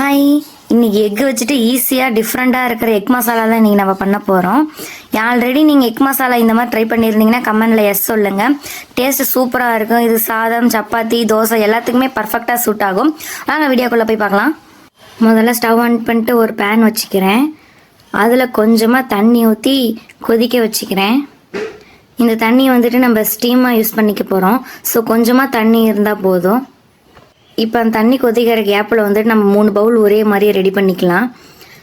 Hi, இன்னைக்கு egg வச்சுட்டு ஈஸியாக டிஃப்ரெண்ட்டாக இருக்கிற எக் மசாலா தான் இன்றைக்கி நம்ம பண்ண போகிறோம். ஆல்ரெடி நீங்கள் எக் மசாலா இந்த மாதிரி ட்ரை பண்ணியிருந்தீங்கன்னா கமெண்டில் எஸ் சொல்லுங்கள். டேஸ்ட்டு சூப்பராக இருக்கும். இது சாதம், சப்பாத்தி, தோசை எல்லாத்துக்குமே பர்ஃபெக்டாக சூட் ஆகும். வாங்க வீடியோக்குள்ளே போய் பார்க்கலாம். முதல்ல ஸ்டவ் ஆன் பண்ணிட்டு ஒரு பேன் வச்சுக்கிறேன். அதில் கொஞ்சமாக தண்ணி ஊற்றி கொதிக்க வச்சுக்கிறேன். இந்த தண்ணியை வந்துட்டு நம்ம ஸ்டீமாக யூஸ் பண்ணிக்க போகிறோம். ஸோ கொஞ்சமாக தண்ணி இருந்தால் போதும். இப்போ அந்த தண்ணி கொதிக்கிற கேப்பில் வந்துட்டு நம்ம 3 பவுல் ஒரே மாதிரியே ரெடி பண்ணிக்கலாம்.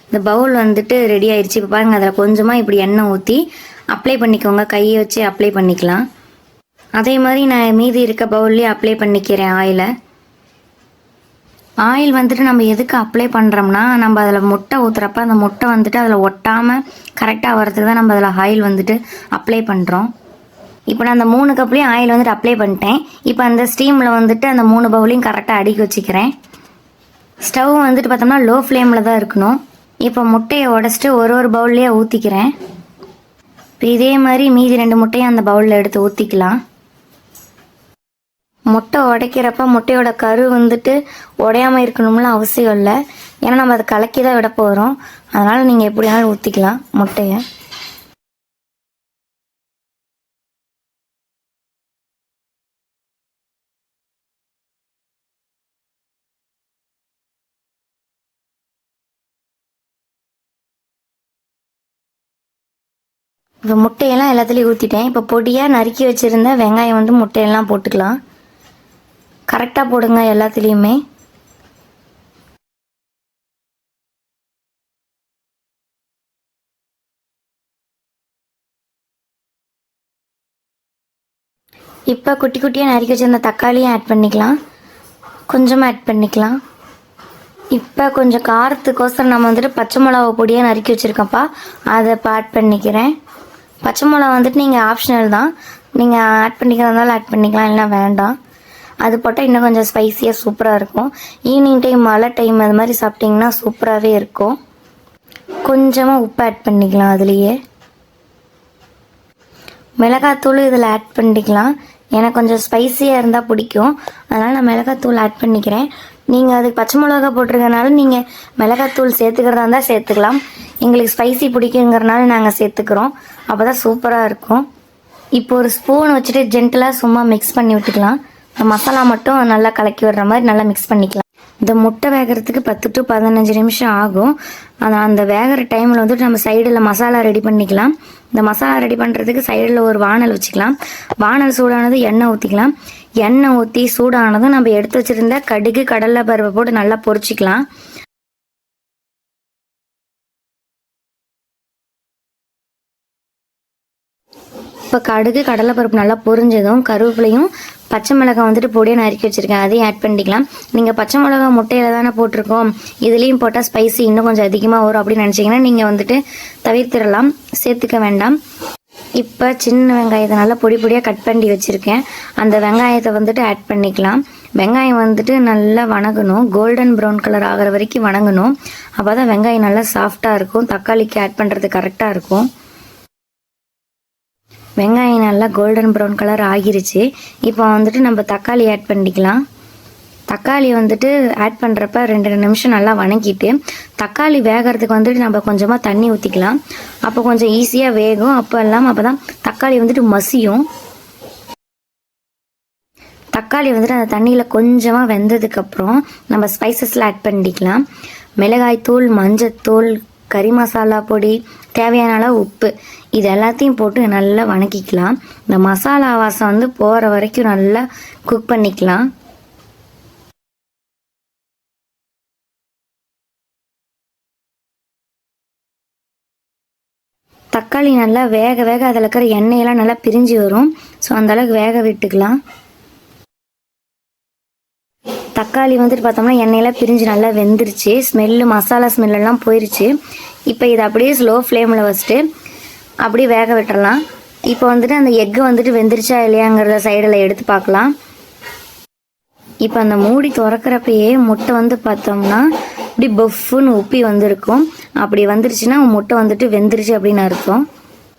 இந்த பவுல் வந்துட்டு ரெடி ஆயிடுச்சு. இப்போ பாருங்கள், அதில் கொஞ்சமாக இப்படி எண்ணெய் ஊற்றி அப்ளை பண்ணிக்கோங்க. கையை வச்சு அப்ளை பண்ணிக்கலாம். அதே மாதிரி நான் மீதி இருக்க பவுல்லேயே அப்ளை பண்ணிக்கிறேன் ஆயில் வந்துட்டு நம்ம எதுக்கு அப்ளை பண்ணுறோம்னா, நம்ம அதில் முட்டை ஊற்றுறப்ப அந்த முட்டை வந்துட்டு அதில் ஒட்டாமல் கரெக்டாக வரதுக்கு தான் நம்ம அதில் ஆயில் வந்துட்டு அப்ளை பண்ணுறோம். இப்போ நான் அந்த 3 கப்லேயும் ஆயில் வந்துட்டு அப்ளை பண்ணிட்டேன். இப்போ அந்த ஸ்டீமில் வந்துட்டு அந்த 3 பவுலையும் கரெக்டாக அடுக்கி வச்சுக்கிறேன். ஸ்டவ் வந்துட்டு பார்த்தோம்னா லோ ஃப்ளேமில் தான் இருக்கணும். இப்போ முட்டையை உடச்சிட்டு ஒரு பவுல்லையே ஊற்றிக்கிறேன். இப்போ இதே மாதிரி மீதி 2 முட்டையும் அந்த பவுலில் எடுத்து ஊற்றிக்கலாம். முட்டை உடைக்கிறப்ப முட்டையோட கரு வந்துட்டு உடையாமல் இருக்கணும்னு அவசியம் இல்லை. ஏன்னா நம்ம அதை கலக்கி தான் விட போகிறோம். அதனால் நீங்கள் எப்படி வேணாலும் ஊற்றிக்கலாம் முட்டையை. இப்போ முட்டையெல்லாம் எல்லாத்துலேயும் ஊற்றிட்டேன். இப்போ பொடியாக நறுக்கி வச்சுருந்த வெங்காயம் வந்து முட்டையெல்லாம் போட்டுக்கலாம். கரெக்டாக போடுங்க எல்லாத்துலேயுமே. இப்போ குட்டி குட்டியாக நறுக்கி வச்சுருந்த தக்காளியும் ஆட் பண்ணிக்கலாம். கொஞ்சமாக ஆட் பண்ணிக்கலாம். இப்போ கொஞ்சம் காரத்துக்கோசரம் நம்ம வந்துட்டு பச்சை மிளகா பொடியாக நறுக்கி வச்சுருக்கோம்ப்பா, அதை இப்போ ஆட் பண்ணிக்கிறேன். பச்சை மிளகா வந்துட்டு நீங்கள் ஆப்ஷனல் தான். நீங்கள் ஆட் பண்ணிக்கிறதால ஆட் பண்ணிக்கலாம், இல்லைனா வேண்டாம். அது போட்டால் இன்னும் கொஞ்சம் ஸ்பைஸியாக சூப்பராக இருக்கும். ஈவினிங் டைம், மழை டைம் அது மாதிரி சாப்பிட்டிங்கன்னா சூப்பராகவே இருக்கும். கொஞ்சமாக உப்பு ஆட் பண்ணிக்கலாம். அதுலேயே மிளகாத்தூள் இதில் ஆட் பண்ணிக்கலாம். எனக்கு கொஞ்சம் ஸ்பைஸியாக இருந்தால் பிடிக்கும், அதனால் நான் மிளகாத்தூள் ஆட் பண்ணிக்கிறேன். நீங்கள் அதுக்கு பச்சை மிளகா போட்டிருக்கனால நீங்கள் மிளகாத்தூள் சேர்த்துக்கிறதா இருந்தால் சேர்த்துக்கலாம். எங்களுக்கு ஸ்பைசி பிடிக்குங்கிறனால நாங்கள் சேர்த்துக்கிறோம். அப்போ தான் சூப்பராக இருக்கும். இப்போ ஒரு ஸ்பூன் வச்சுட்டு ஜென்டலாக சும்மா மிக்ஸ் பண்ணி விட்டுக்கலாம். மசாலா மட்டும் நல்லா கலக்கி விடுற மாதிரி நல்லா மிக்ஸ் பண்ணிக்கலாம். இந்த முட்டை வேகிறதுக்கு 10 to 15 நிமிஷம் ஆகும். அந்த வேகிற டைமில் வந்துட்டு நம்ம சைடில் மசாலா ரெடி பண்ணிக்கலாம். இந்த மசாலா ரெடி பண்ணுறதுக்கு சைடில் ஒரு வானல் வச்சுக்கலாம். வானல் சூடானது எண்ணெய் ஊற்றிக்கலாம். எண்ணெய் ஊற்றி சூடானதும் நம்ம எடுத்து வச்சுருந்த கடுகு, கடலை பருப்பை போட்டு நல்லா பொரிச்சிக்கலாம். இப்போ கடுகு, கடலைப்பருப்பு நல்லா பொரிஞ்சதும் கருவேப்பிலையும் பச்சை மிளகாய் வந்துட்டு பொடியாக நறுக்கி வச்சுருக்கேன், அதையும் ஆட் பண்ணிக்கலாம். நீங்கள் பச்சை மிளகாய் முட்டையில் தானே போட்டிருக்கோம், இதுலேயும் போட்டால் ஸ்பைசி இன்னும் கொஞ்சம் அதிகமாக வரும் அப்படின்னு நினச்சிங்கன்னா நீங்கள் வந்துட்டு தவிர்த்திடலாம், சேர்த்துக்க வேண்டாம். இப்போ சின்ன வெங்காயத்தை நல்லா பொடியாக கட் பண்ணி வச்சுருக்கேன். அந்த வெங்காயத்தை வந்துட்டு ஆட் பண்ணிக்கலாம். வெங்காயம் வந்துட்டு நல்லா வணங்கணும். கோல்டன் ப்ரௌன் கலர் ஆகிற வரைக்கும் வணங்கணும். அப்போ தான் வெங்காயம் நல்லா சாஃப்டாக இருக்கும். தக்காளிக்கு ஆட் பண்ணுறது கரெக்டாக இருக்கும். வெங்காயம் நல்லா கோல்டன் ப்ரௌன் கலர் ஆகிருச்சு. இப்போ வந்துட்டு நம்ம தக்காளி ஆட் பண்ணிக்கலாம். தக்காளி வந்துட்டு ஆட் பண்ணுறப்ப 2 நிமிஷம் நல்லா வணக்கிட்டு தக்காளி வேகிறதுக்கு வந்துட்டு நம்ம கொஞ்சமாக தண்ணி ஊற்றிக்கலாம். அப்போ கொஞ்சம் ஈஸியாக வேகும். அப்போ தான் தக்காளி வந்துட்டு மசியும். தக்காளி வந்துட்டு அந்த தண்ணியில் கொஞ்சமாக வெந்ததுக்கப்புறம் நம்ம ஸ்பைசஸில் ஆட் பண்ணிக்கலாம். மிளகாய்த்தூள், மஞ்சத்தூள், கறி மசாலா பொடி, தேவையான அளவு உப்பு, இது எல்லாத்தையும் போட்டு நல்லா வணக்கிக்கலாம். இந்த மசாலா வாசம் வந்து போகிற வரைக்கும் நல்லா குக் பண்ணிக்கலாம். தக்காளி நல்லா வேக அதில் இருக்கிற எண்ணெயெல்லாம் நல்லா பிரிஞ்சு வரும். ஸோ அந்தளவுக்கு வேக விட்டுக்கலாம். தக்காளி வந்துட்டு பார்த்தோம்னா எண்ணெயெல்லாம் பிரிஞ்சு நல்லா வெந்துருச்சு. மசாலா ஸ்மெல்லாம் போயிடுச்சு. இப்போ இதை அப்படியே ஸ்லோ ஃப்ளேமில் வச்சுட்டு அப்படியே வேக விட்டுறலாம். இப்போ வந்துட்டு அந்த எக்கு வந்துட்டு வெந்துருச்சா இல்லையாங்கிறத சைடில் எடுத்து பார்க்கலாம். இப்போ அந்த மூடி திறக்கிறப்பயே முட்டை வந்து பார்த்தோம்னா இப்படி பஃப்னு உப்பி வந்திருக்கும். அப்படி வந்துருச்சுன்னா முட்டை வந்துட்டு வெந்துருச்சு அப்படின்னு அர்த்தம்.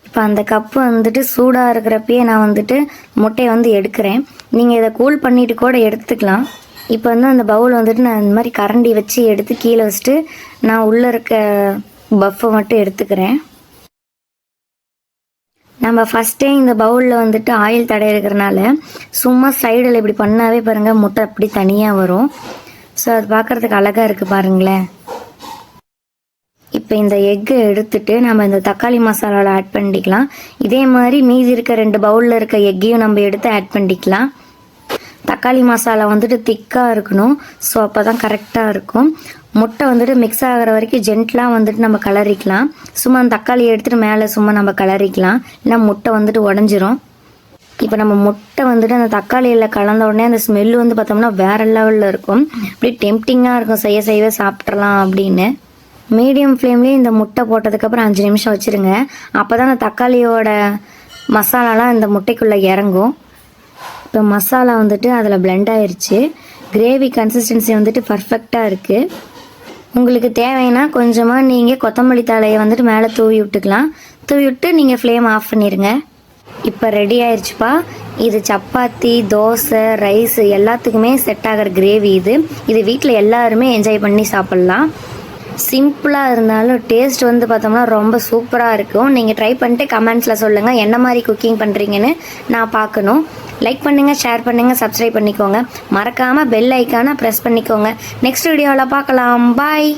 இப்போ அந்த கப்பு வந்துட்டு சூடாக இருக்கிறப்பயே நான் வந்துட்டு முட்டையை வந்து எடுக்கிறேன். நீங்கள் இதை கூல் பண்ணிட்டு கூட எடுத்துக்கலாம். இப்போ வந்து அந்த பவுல் வந்துட்டு நான் இந்த மாதிரி கரண்டி வச்சு எடுத்து கீழே வச்சுட்டு நான் உள்ளே இருக்க பஃப்பை மட்டும் எடுத்துக்கிறேன். நம்ம ஃபஸ்ட்டே இந்த பவுலில் வந்துட்டு ஆயில் தடை இருக்கிறனால சும்மா சைடில் இப்படி பண்ணாவே பாருங்கள் முட்டை அப்படி தனியாக வரும். ஸோ அது பார்க்குறதுக்கு அழகாக இருக்குது பாருங்களேன். இப்போ இந்த எக்கு எடுத்துட்டு நம்ம இந்த தக்காளி மசாலாவில் ஆட் பண்ணிக்கலாம். இதே மாதிரி மீதி இருக்க 2 பவுலில் இருக்க எக்கையும் நம்ம எடுத்து ஆட் பண்ணிக்கலாம். தக்காளி மசாலா வந்துட்டு திக்காக இருக்கணும். ஸோ அப்போ தான் கரெக்டாக இருக்கும். முட்டை வந்துட்டு மிக்ஸ் ஆகிற வரைக்கும் ஜென்ட்லாக வந்துட்டு நம்ம கலரிக்கலாம். சும்மா அந்த தக்காளியை எடுத்துகிட்டு மேலே சும்மா நம்ம கலரிக்கலாம், இல்லை முட்டை வந்துட்டு உடஞ்சிரும். இப்போ நம்ம முட்டை வந்துட்டு அந்த தக்காளியில் கலந்த உடனே அந்த ஸ்மெல்லு வந்து பார்த்தோம்னா வேறு லெவலில் இருக்கும். அப்படி டெம்ப்டிங்காக இருக்கும், செய்ய சாப்பிட்றலாம் அப்படின்னு. மீடியம் ஃப்ளேம்லேயே இந்த முட்டை போட்டதுக்கப்புறம் 5 நிமிஷம் வச்சுருங்க. அப்போ தான் அந்த தக்காளியோட மசாலாலாம் இந்த முட்டைக்குள்ளே இறங்கும். இப்போ மசாலா வந்துட்டு அதில் பிளெண்ட் ஆயிடுச்சு. கிரேவி கன்சிஸ்டன்சி வந்துட்டு பர்ஃபெக்டாக இருக்குது. உங்களுக்கு தேவைன்னா கொஞ்சமாக நீங்கள் கொத்தமல்லி தழையை வந்துட்டு மேலே தூவி விட்டுக்கலாம். தூவி விட்டு நீங்கள் ஃப்ளேம் ஆஃப் பண்ணிடுங்க. இப்போ ரெடி ஆயிடுச்சுப்பா. இது சப்பாத்தி, தோசை, ரைஸ் எல்லாத்துக்குமே செட் ஆகிற கிரேவி இது வீட்டில் எல்லாருமே என்ஜாய் பண்ணி சாப்பிட்லாம். சிம்பிளாக இருந்தாலும் டேஸ்ட் வந்து பார்த்தோம்னா ரொம்ப சூப்பராக இருக்கும். நீங்கள் ட்ரை பண்ணிட்டு கமெண்ட்ஸில் சொல்லுங்கள் என்ன மாதிரி குக்கிங் பண்ணுறீங்கன்னு நான் பார்க்கணும். லைக் பண்ணுங்கள், ஷேர் பண்ணுங்கள், சப்ஸ்கிரைப் பண்ணிக்கோங்க. மறக்காமல் பெல் ஐக்கானை ப்ரெஸ் பண்ணிக்கோங்க. நெக்ஸ்ட் வீடியோவில் பார்க்கலாம். பாய்.